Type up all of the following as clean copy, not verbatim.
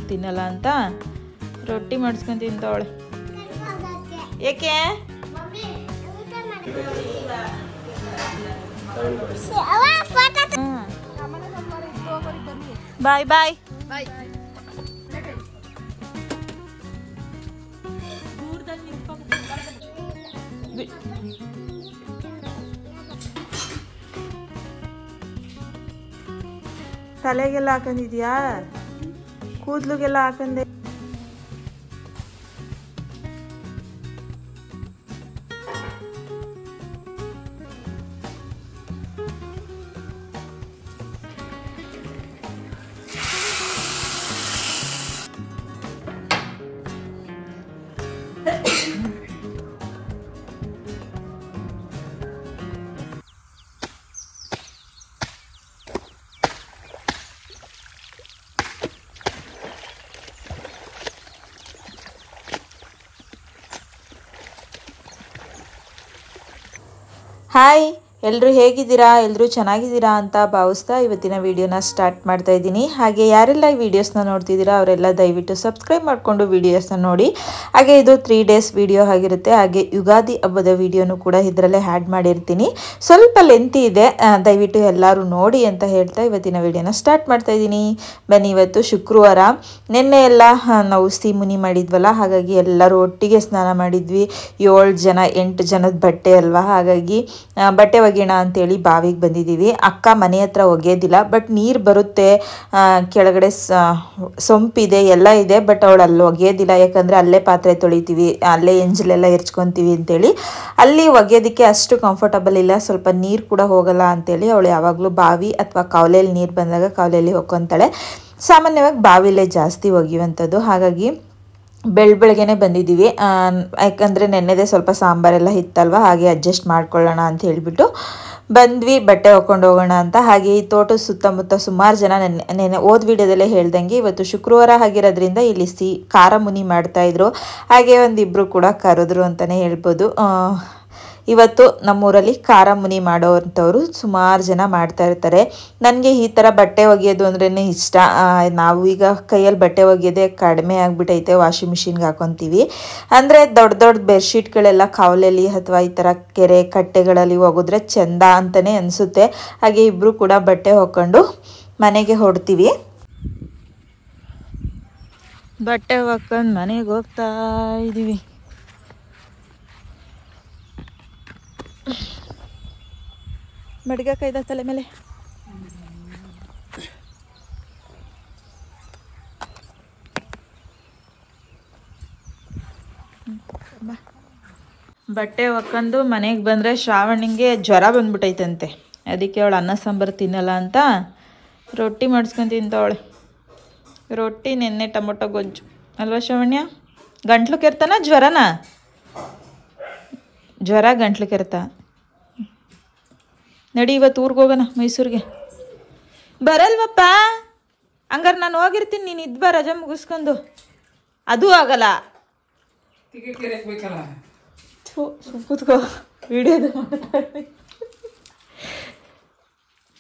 ತಿನ್ನಲ್ಲ ಅಂತ ರೊಟ್ಟಿ ಮಾಡಿಸ್ಕೊಂಡು ತಿಂತವಳೆ. ಏಕೆ? ಬಾಯ್ ಬಾಯ್. ತಲೆಗೆಲ್ಲ ಹಾಕೊಂಡಿದ್ಯಾ? ಕೂದಲುಗೆಲ್ಲ ಹಾಕಂದೆ. ಹಾಯ್, ಎಲ್ಲರೂ ಹೇಗಿದ್ದೀರಾ? ಎಲ್ಲರೂ ಚೆನ್ನಾಗಿದ್ದೀರಾ ಅಂತ ಭಾವಿಸ್ತಾ ಇವತ್ತಿನ ವಿಡಿಯೋನ ಸ್ಟಾರ್ಟ್ ಮಾಡ್ತಾ ಇದ್ದೀನಿ. ಹಾಗೆ ಯಾರೆಲ್ಲ ಈ ವಿಡಿಯೋಸ್ನ ನೋಡ್ತಿದ್ದೀರಾ ಅವರೆಲ್ಲ ದಯವಿಟ್ಟು ಸಬ್ಸ್ಕ್ರೈಬ್ ಮಾಡಿಕೊಂಡು ವಿಡಿಯೋಸ್ನ ನೋಡಿ. ಹಾಗೆ ಇದು 3 days ವಿಡಿಯೋ ಆಗಿರುತ್ತೆ. ಹಾಗೆ ಯುಗಾದಿ ಹಬ್ಬದ ವಿಡಿಯೋನು ಕೂಡ ಇದರಲ್ಲೇ ಆ್ಯಡ್ ಮಾಡಿರ್ತೀನಿ. ಸ್ವಲ್ಪ ಲೆಂತಿ ಇದೆ, ದಯವಿಟ್ಟು ಎಲ್ಲರೂ ನೋಡಿ ಅಂತ ಹೇಳ್ತಾ ಇವತ್ತಿನ ವಿಡಿಯೋನ ಸ್ಟಾರ್ಟ್ ಮಾಡ್ತಾ ಇದ್ದೀನಿ. ಬನ್ನಿ, ಇವತ್ತು ಶುಕ್ರವಾರ. ನಿನ್ನೆ ಎಲ್ಲ ನಾವು ಸಿಹಿ ಮುನಿ ಮಾಡಿದ್ವಲ್ಲ, ಹಾಗಾಗಿ ಎಲ್ಲರೂ ಒಟ್ಟಿಗೆ ಸ್ನಾನ ಮಾಡಿದ್ವಿ. 7 ಜನ 8 ಜನದ ಬಟ್ಟೆ ಅಲ್ವಾ, ಹಾಗಾಗಿ ಬಟ್ಟೆ ಒಗೆಯೋಣ ಅಂತೇಳಿ ಬಾವಿಗೆ ಬಂದಿದ್ದೀವಿ. ಅಕ್ಕ ಮನೆ ಹತ್ರ ಒಗೆಯೋದಿಲ್ಲ, ಬಟ್ ನೀರು ಬರುತ್ತೆ, ಕೆಳಗಡೆ ಸೊಂಪಿದೆ ಎಲ್ಲ ಇದೆ, ಬಟ್ ಅವಳು ಅಲ್ಲಿ ಒಗೆಯೋದಿಲ್ಲ. ಯಾಕಂದರೆ ಅಲ್ಲೇ ಪಾತ್ರೆ ತೊಳಿತೀವಿ, ಅಲ್ಲೇ ಎಂಜಲೆಲ್ಲ ಎರ್ಚ್ಕೊತೀವಿ ಅಂತೇಳಿ ಅಲ್ಲಿ ಒಗೆಯೋದಕ್ಕೆ ಅಷ್ಟು ಕಂಫರ್ಟಬಲ್ ಇಲ್ಲ. ಸ್ವಲ್ಪ ನೀರು ಕೂಡ ಹೋಗಲ್ಲ ಅಂತೇಳಿ ಅವಳು ಯಾವಾಗಲೂ ಬಾವಿ ಅಥವಾ ಕಾವಲೆಯಲ್ಲಿ ನೀರು ಬಂದಾಗ ಕಾವಲೆಯಲ್ಲಿ ಒಕ್ಕೊತಾಳೆ. ಸಾಮಾನ್ಯವಾಗಿ ಬಾವಿಲೇ ಜಾಸ್ತಿ ಒಗೆಯುವಂಥದ್ದು. ಹಾಗಾಗಿ ಬೆಳಗ್ಗೆನೆ ಬಂದಿದ್ದೀವಿ. ಯಾಕಂದರೆ ನೆನ್ನೆದೇ ಸ್ವಲ್ಪ ಸಾಂಬಾರೆಲ್ಲ ಇತ್ತಲ್ವ, ಹಾಗೆ ಅಡ್ಜಸ್ಟ್ ಮಾಡ್ಕೊಳ್ಳೋಣ ಅಂತ ಹೇಳಿಬಿಟ್ಟು ಬಂದ್ವಿ ಬಟ್ಟೆ ಒಕ್ಕೊಂಡು ಹೋಗೋಣ ಅಂತ. ಹಾಗೆ ಈ ತೋಟದ ಸುತ್ತಮುತ್ತ ಸುಮಾರು ಜನ ನೆನ್ನೆ ಓದ್ ವಿಡಿಯೋದಲ್ಲೇ ಹೇಳ್ದಂಗೆ ಇವತ್ತು ಶುಕ್ರವಾರ ಆಗಿರೋದ್ರಿಂದ ಇಲ್ಲಿ ಖಾರ ಮುನಿ ಮಾಡ್ತಾಯಿದ್ರು. ಹಾಗೆ ಒಂದಿಬ್ಬರು ಕೂಡ ಕರೆದ್ರು ಅಂತಲೇ ಹೇಳ್ಬೋದು. ಇವತ್ತು ನಮ್ಮೂರಲ್ಲಿ ಖಾರ ಮುನಿ ಮಾಡೋವಂಥವ್ರು ಸುಮಾರು ಜನ ಮಾಡ್ತಾ ಇರ್ತಾರೆ. ನನಗೆ ಈ ಥರ ಬಟ್ಟೆ ಒಗೆಯೋದು ಅಂದ್ರೇ ಇಷ್ಟ. ನಾವು ಈಗ ಕೈಯಲ್ಲಿ ಬಟ್ಟೆ ಒಗೆಯೋದೇ ಕಡಿಮೆ ಆಗಿಬಿಟ್ಟೈತೆ, ವಾಷಿಂಗ್ ಮಿಷಿನ್ಗೆ ಹಾಕೊತೀವಿ. ಅಂದರೆ ದೊಡ್ಡ ದೊಡ್ಡ ಬೆಡ್ಶೀಟ್ಗಳೆಲ್ಲ ಕಾವಲಲ್ಲಿ ಅಥವಾ ಈ ಥರ ಕೆರೆ ಕಟ್ಟೆಗಳಲ್ಲಿ ಒಗೆದ್ರೆ ಚೆಂದ ಅಂತಲೇ ಅನಿಸುತ್ತೆ. ಹಾಗೆ ಇಬ್ಬರು ಕೂಡ ಬಟ್ಟೆ ಹೊಕ್ಕೊಂಡು ಮನೆಗೆ ಹೊಡ್ತೀವಿ. ಬಟ್ಟೆ ಹೊಕ್ಕೊಂಡು ಮನೆಗೆ ಹೋಗ್ತಾ ಇದ್ದೀವಿ. ಮಡ್ಗ ಕೈದ ತಲೆ ಮೇಲೆ ಬಟ್ಟೆ ಒಕ್ಕೊಂಡು ಮನೆಗೆ ಬಂದರೆ ಶ್ರಾವಣಿಗೆ ಜ್ವರ ಬಂದ್ಬಿಟ್ಟೈತಂತೆ. ಅದಕ್ಕೆ ಅವಳು ಅನ್ನ ಸಾಂಬಾರು ತಿನ್ನಲ್ಲ ಅಂತ ರೊಟ್ಟಿ ಮಾಡಿಸ್ಕೊಂಡು ತಿಂತವಳೆ. ರೊಟ್ಟಿ ನೆನ್ನೆ ಟೊಮೊಟೊ ಗೊಜ್ಜು ಅಲ್ವಾ ಶ್ರಾವಣ್ಯ? ಗಂಟ್ಲು ಕೆರ್ತಾನ ಜ್ವರನ? ಜ್ವರ ಗಂಟ್ಲು ಕೆರ್ತ. ನಡಿ ಇವತ್ತು ಊರಿಗೆ ಹೋಗೋಣ, ಮೈಸೂರಿಗೆ. ಬರಲ್ವಪ್ಪ? ಹಂಗಾರೆ ನಾನು ಹೋಗಿರ್ತೀನಿ, ನೀನು ಇದ್ಬಾ ರಜೆ ಮುಗಿಸ್ಕೊಂಡು. ಅದು ಆಗಲ್ಲ, ಕೂತ್ಕೋ ವಿಡಿಯೋದು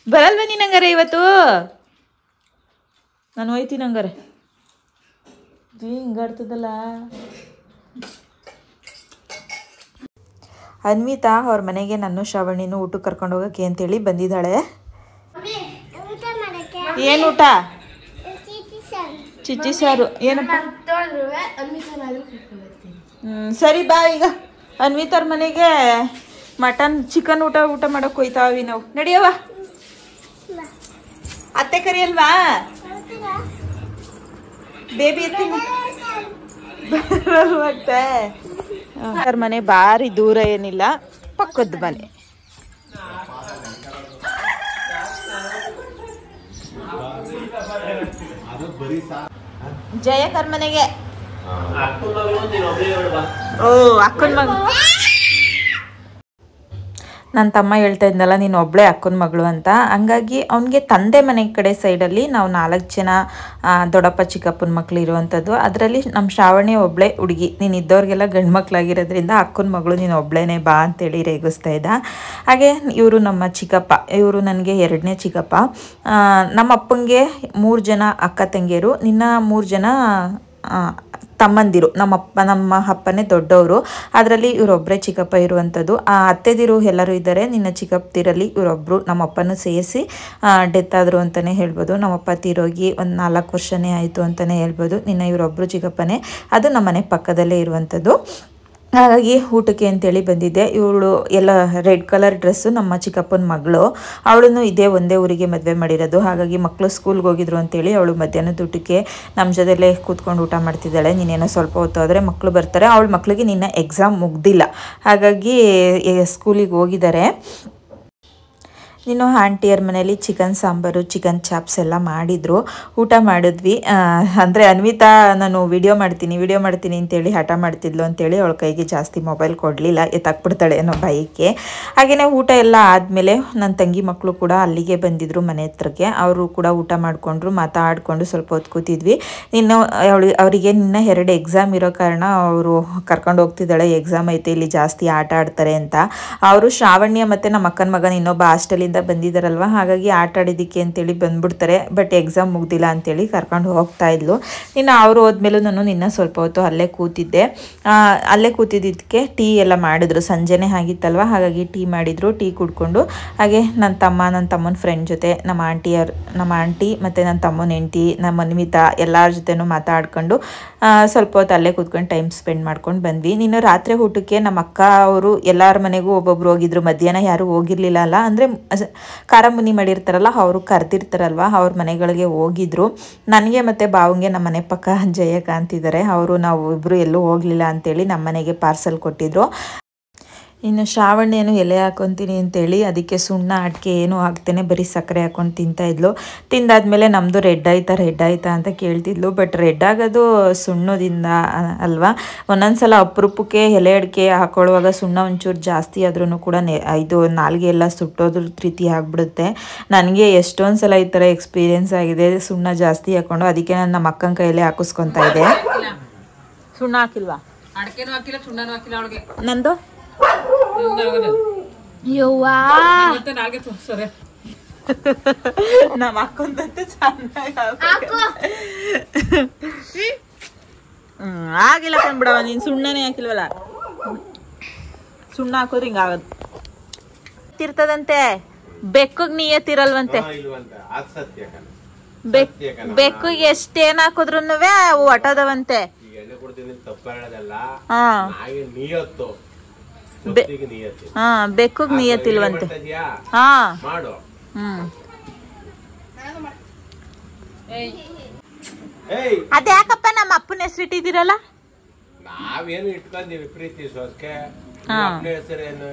ಬರಲ್ವ ನೀನು? ಹಂಗಾರೆ ಇವತ್ತು ನಾನು ಹೋಯ್ತೀನಿ. ಹಂಗಾರೆ ಹಿಂಗಾಡ್ತದಲ್ಲ. ಅನ್ವಿತಾ ಅವ್ರ ಮನೆಗೆ ನಾನು ಶ್ರಾವಣಿನೂ ಊಟಕ್ಕೆ ಕರ್ಕೊಂಡು ಹೋಗೋಕ್ಕೆ ಅಂತೇಳಿ ಬಂದಿದ್ದಾಳೆ. ಏನು ಊಟ? ಚಿಚ್ಚಿ ಸಾರು. ಏನಪ್ಪ? ಸರಿ ಬಾ, ಈಗ ಅನ್ವಿತಾರ ಮನೆಗೆ ಮಟನ್ ಚಿಕನ್ ಊಟ ಮಾಡೋಕೆ ಹೋಯ್ತಾವಿ ನಾವು. ನಡಿಯವ, ಅತ್ತೆ ಕರಿಯಲ್ವಾ? ಬೇಬಿ ಎತ್ತೀನಿ ಮತ್ತೆ. ಅವ್ರ ಮನೆ ಭಾರಿ ದೂರ ಏನಿಲ್ಲ, ಪಕ್ಕದ ಮನೆ. ಜಯಕರ್ ಮನೆಗೆ. ಓ, ಅಕ್ಕನ ಮಗ. ನನ್ನ ತಮ್ಮ ಹೇಳ್ತಾ ಇದ್ನಲ್ಲ ನೀನು ಒಬ್ಬಳೇ ಅಕ್ಕನ ಮಗಳು ಅಂತ. ಹಂಗಾಗಿ ಅವನಿಗೆ ತಂದೆ ಮನೆ ಕಡೆ ಸೈಡಲ್ಲಿ ನಾವು 4 ಜನ ದೊಡ್ಡಪ್ಪ ಚಿಕ್ಕಪ್ಪನ ಮಕ್ಳು ಇರುವಂಥದ್ದು. ಅದರಲ್ಲಿ ನಮ್ಮ ಶ್ರಾವಣಿ ಒಬ್ಬಳೇ ಹುಡುಗಿ. ನೀನು ಇದ್ದವ್ರಿಗೆಲ್ಲ ಗಂಡು ಮಕ್ಕಳಾಗಿರೋದ್ರಿಂದ ಅಕ್ಕನ ಮಗಳು ನೀನು ಒಬ್ಬಳೇನೆ ಬಾ ಅಂತೇಳಿ ರೇಗಿಸ್ತಾ ಇದ್ದ. ಹಾಗೆ ಇವರು ನಮ್ಮ ಚಿಕ್ಕಪ್ಪ, ಇವರು ನನಗೆ 2ನೇ ಚಿಕ್ಕಪ್ಪ. ನಮ್ಮ ಅಪ್ಪಂಗೆ 3 ಜನ ಅಕ್ಕ ತಂಗಿಯರು, ನಿನ್ನ 3 ಜನ ತಮ್ಮಂದಿರು. ನಮ್ಮ ಅಪ್ಪನೇ ದೊಡ್ಡವರು, ಅದರಲ್ಲಿ ಇವರೊಬ್ಬರೇ ಚಿಕ್ಕಪ್ಪ ಇರುವಂಥದ್ದು. ಅತ್ತೆದಿರು ಎಲ್ಲರೂ ಇದ್ದಾರೆ. ನಿನ್ನ ಚಿಕ್ಕಪ್ಪದಿರಲ್ಲಿ ಇವರೊಬ್ಬರು ನಮ್ಮಪ್ಪನೂ ಸೇರಿಸಿ ಡೆತ್ ಆದರು ಅಂತಲೇ ಹೇಳ್ಬೋದು. ನಮ್ಮಪ್ಪ ತೀರೋಗಿ ಒಂದು 4 ವರ್ಷನೇ ಆಯಿತು ಅಂತಲೇ ಹೇಳ್ಬೋದು. ನಿನ್ನ ಇವರೊಬ್ಬರು ಚಿಕ್ಕಪ್ಪನೇ, ಅದು ನಮ್ಮನೆ ಪಕ್ಕದಲ್ಲೇ ಇರುವಂಥದ್ದು. ಹಾಗಾಗಿ ಊಟಕ್ಕೆ ಅಂತೇಳಿ ಬಂದಿದ್ದೆ. ಇವಳು ಎಲ್ಲ ರೆಡ್ ಕಲರ್ ಡ್ರೆಸ್ಸು ನಮ್ಮ ಚಿಕ್ಕಪ್ಪನ ಮಗಳು. ಅವಳನ್ನು ಇದೇ ಒಂದೇ ಊರಿಗೆ ಮದುವೆ ಮಾಡಿರೋದು. ಹಾಗಾಗಿ ಮಕ್ಕಳು ಸ್ಕೂಲ್ಗೆ ಹೋಗಿದ್ರು ಅಂತೇಳಿ ಅವಳು ಮಧ್ಯಾಹ್ನದ ಊಟಕ್ಕೆ ನಮ್ಮ ಜೊತೆಲೇ ಕೂತ್ಕೊಂಡು ಊಟ ಮಾಡ್ತಿದ್ದಾಳೆ. ನೀನೇನೋ ಸ್ವಲ್ಪ ಹೊತ್ತು ಆದರೆ ಮಕ್ಕಳು ಬರ್ತಾರೆ. ಅವಳ ಮಕ್ಕಳಿಗೆ ನಿನ್ನ ಎಕ್ಸಾಮ್ ಮುಗ್ದಿಲ್ಲ, ಹಾಗಾಗಿ ಸ್ಕೂಲಿಗೆ ಹೋಗಿದ್ದಾರೆ. ನೀನು ಆಂಟಿಯರ ಮನೇಲಿ ಚಿಕನ್ ಸಾಂಬಾರು, ಚಿಕನ್ ಚಾಪ್ಸ್ ಎಲ್ಲ ಮಾಡಿದರು. ಊಟ ಮಾಡಿದ್ವಿ. ಅಂದರೆ ಅನ್ವಿತಾ ನಾನು ವಿಡಿಯೋ ಮಾಡ್ತೀನಿ ಅಂತೇಳಿ ಹಠ ಮಾಡ್ತಿದ್ಲು ಅಂತೇಳಿ ಅವಳ ಕೈಗೆ ಜಾಸ್ತಿ ಮೊಬೈಲ್ ಕೊಡಲಿಲ್ಲ, ಎತ್ತಾಕ್ಬಿಡ್ತಾಳೆ ಅನ್ನೋ ಭಯಕ್ಕೆ. ಹಾಗೆಯೇ ಊಟ ಎಲ್ಲ ಆದಮೇಲೆ ನನ್ನ ತಂಗಿ ಮಕ್ಕಳು ಕೂಡ ಅಲ್ಲಿಗೆ ಬಂದಿದ್ದರು ಮನೆ ಹತ್ರಕ್ಕೆ. ಅವರು ಕೂಡ ಊಟ ಮಾಡಿಕೊಂಡ್ರು, ಮಾತಾಡಿಕೊಂಡು ಸ್ವಲ್ಪ ಹೊತ್ತು ಕೂತಿದ್ವಿ. ಅವರಿಗೆ ನಿನ್ನ 2 ಎಕ್ಸಾಮ್ ಇರೋ ಕಾರಣ ಅವರು ಕರ್ಕೊಂಡು ಹೋಗ್ತಿದ್ದಾಳೆ. ಎಕ್ಸಾಮ್ ಐತೆ, ಇಲ್ಲಿ ಜಾಸ್ತಿ ಆಟ ಆಡ್ತಾರೆ ಅಂತ. ಅವರು ಶ್ರಾವಣ್ಯ ಮತ್ತು ನಮ್ಮ ಅಕ್ಕನ ಮಗನ ಇನ್ನೊಬ್ಬ ಹಾಸ್ಟೆಲಿಂದ ಬಂದಿದ್ದಾರಲ್ವ, ಹಾಗಾಗಿ ಆಟ ಆಡಿದ್ದಕ್ಕೆ ಅಂತೇಳಿ ಬಂದ್ಬಿಡ್ತಾರೆ. ಬಟ್ ಎಕ್ಸಾಮ್ ಮುಗ್ದಿಲ್ಲ ಅಂತೇಳಿ ಕರ್ಕೊಂಡು ಹೋಗ್ತಾ ಇದ್ಲು. ಇನ್ನು ಅವರು ಹೋದ್ಮೇಲೂ ನಾನು ನಿನ್ನ ಸ್ವಲ್ಪ ಹೊತ್ತು ಅಲ್ಲೇ ಕೂತಿದ್ದೆ. ಅಲ್ಲೇ ಕೂತಿದ್ದಕ್ಕೆ ಟೀ ಎಲ್ಲ ಮಾಡಿದ್ರು. ಸಂಜೆನೇ ಆಗಿತ್ತಲ್ವ, ಹಾಗಾಗಿ ಟೀ ಮಾಡಿದ್ರು. ಟೀ ಕುಡ್ಕೊಂಡು ಹಾಗೆ ನನ್ನ ತಮ್ಮನ ಫ್ರೆಂಡ್ ಜೊತೆ ನಮ್ಮ ಆಂಟಿ ಮತ್ತು ನನ್ನ ತಮ್ಮನ ಹೆಂಡತಿ, ನಮ್ಮ ಅನ್ವಿತಾ ಎಲ್ಲರ ಜೊತೆನೂ ಮಾತಾಡ್ಕೊಂಡು ಸ್ವಲ್ಪ ಹೊತ್ತು ಅಲ್ಲೇ ಕೂತ್ಕೊಂಡು ಟೈಮ್ ಸ್ಪೆಂಡ್ ಮಾಡ್ಕೊಂಡು ಬಂದ್ವಿ. ನೀನು ರಾತ್ರಿ ಊಟಕ್ಕೆ ನಮ್ಮ ಅಕ್ಕ ಅವರು ಎಲ್ಲರ ಮನೆಗೂ ಒಬ್ಬೊಬ್ರು ಹೋಗಿದ್ರು. ಮಧ್ಯಾಹ್ನ ಯಾರೂ ಹೋಗಿರಲಿಲ್ಲ ಅಲ್ಲ, ಅಂದರೆ ಖಾರ ಮುನಿ ಮಾಡಿರ್ತಾರಲ್ಲ, ಅವರು ಕರೆದಿರ್ತಾರಲ್ವ, ಅವ್ರ ಮನೆಗಳಿಗೆ ಹೋಗಿದ್ರು. ನನಗೆ ಮತ್ತು ಬಾವಂಗೆ ನಮ್ಮ ಮನೆ ಪಕ್ಕ ಜಯಕಾಂತ್ ಇದ್ದಾರೆ, ಅವರು ನಾವು ಇಬ್ಬರು ಎಲ್ಲೂ ಹೋಗಲಿಲ್ಲ ಅಂತೇಳಿ ನಮ್ಮ ಮನೆಗೆ ಪಾರ್ಸಲ್ ಕೊಟ್ಟಿದ್ರು. ಇನ್ನು ಶ್ರಾವಣ್ಯನು ಎಲೆ ಹಾಕೊತೀನಿ ಅಂತೇಳಿ ಅದಕ್ಕೆ ಸುಣ್ಣ ಅಡಿಕೆ ಏನೂ ಹಾಕ್ತೇನೆ ಬರೀ ಸಕ್ಕರೆ ಹಾಕ್ಕೊಂಡು ತಿಂತಾಯಿದ್ಲು. ತಿಂದಾದ್ಮೇಲೆ ನಮ್ಮದು ರೆಡ್ ಆಯ್ತಾ ಅಂತ ಕೇಳ್ತಿದ್ಲು. ಬಟ್ ರೆಡ್ ಆಗೋದು ಸುಣ್ಣದಿಂದ ಅಲ್ವಾ. ಒಂದೊಂದ್ಸಲ ಅಪರೂಪಕ್ಕೆ ಎಲೆ ಅಡಿಕೆ ಹಾಕೊಳ್ಳುವಾಗ ಸುಣ್ಣ ಒಂಚೂರು ಜಾಸ್ತಿ ಆದ್ರೂ ಕೂಡ ಇದು ನಾಲ್ಗೆ ಎಲ್ಲ ಸುಟ್ಟೋದ್ರ ರೀತಿ ಆಗಿಬಿಡುತ್ತೆ. ನನಗೆ ಎಷ್ಟೊಂದು ಸಲ ಈ ಥರ ಎಕ್ಸ್ಪೀರಿಯೆನ್ಸ್ ಆಗಿದೆ ಸುಣ್ಣ ಜಾಸ್ತಿ ಹಾಕ್ಕೊಂಡು. ಅದಕ್ಕೆ ನಾನು ನಮ್ಮ ಅಕ್ಕನ ಕೈಯಲ್ಲೇ ಹಾಕಿಸ್ಕೊತಾ ಇದ್ದೆ. ಸುಣ್ಣ ಹಾಕಿಲ್ವಾ? ಅಡಿಕೆನೂ ಹಾಕಿಲ್ಲ, ಸುಣ್ಣನೂ ಹಾಕಿಲ್ಲ ಅವಳಿಗೆ. ನಂದು ನಮ್ಮ ಅಕ್ಕಂದಂತೂ ಚೆನ್ನಾಗಿ ಆಗಿಲ್ಲ ಕಂಡ್ಬಿಡವ. ನೀನ್ ಸುಣ್ಣನೇ ಹಾಕಿಲ್ವಲ್ಲ, ಸುಣ್ಣ ಹಾಕೋದ್ರೆ ಹಿಂಗಾಗದು ತಿರ್ತದಂತೆ. ಬೆಕ್ಕಗ್ ನೀಯತ್ತಿರಲ್ವಂತೆ. ಬೆಕ್ಕಿಗೆ ಎಷ್ಟೇನ್ ಹಾಕಿದ್ರು ಒಟ್ಟದವಂತೆ. ಬೆಕ್ಕಗ್ ನಿಯತ್ತಿಲ್ವಂತೆ. ಅದ ಯಾಕಪ್ಪ ನಮ್ಮ ಅಪ್ಪನ ಹೆಸರು ಇಟ್ಟಿದ್ದೀರಲ್ಲ? ನಾವೇನು ಇಟ್ಕೊಂಡೀವಿ ಪ್ರೀತಿ ವಿಶ್ವಾಸಕ್ಕೆ. ಹೆಸರೇನು